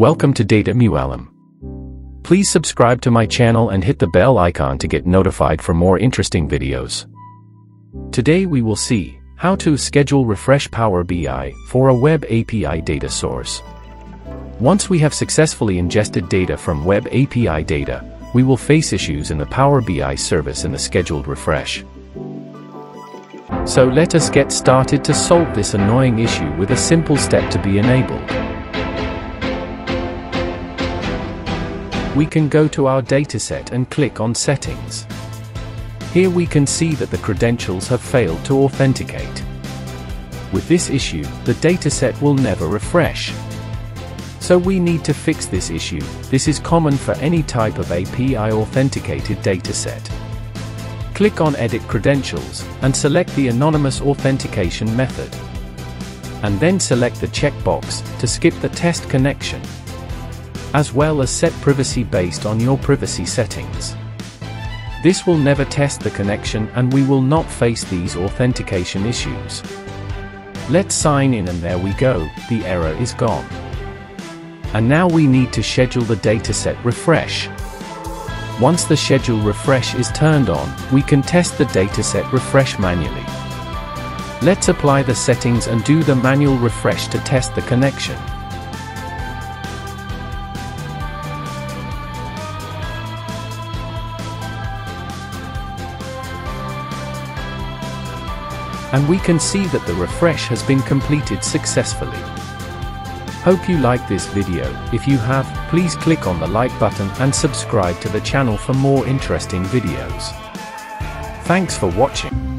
Welcome to Data Muallem. Please subscribe to my channel and hit the bell icon to get notified for more interesting videos. Today we will see how to schedule refresh Power BI for a Web API data source. Once we have successfully ingested data from Web API data, we will face issues in the Power BI service in the scheduled refresh. So let us get started to solve this annoying issue with a simple step to be enabled. We can go to our dataset and click on Settings. Here we can see that the credentials have failed to authenticate. With this issue, the dataset will never refresh. So we need to fix this issue. This is common for any type of API authenticated dataset. Click on Edit Credentials and select the anonymous authentication method. And then select the checkbox to skip the test connection, as well as set privacy based on your privacy settings. This will never test the connection and we will not face these authentication issues. Let's sign in and there we go, the error is gone. And now we need to schedule the dataset refresh. Once the schedule refresh is turned on, we can test the dataset refresh manually. Let's apply the settings and do the manual refresh to test the connection. And we can see that the refresh has been completed successfully. Hope you like this video. If you have, please click on the like button and subscribe to the channel for more interesting videos. Thanks for watching.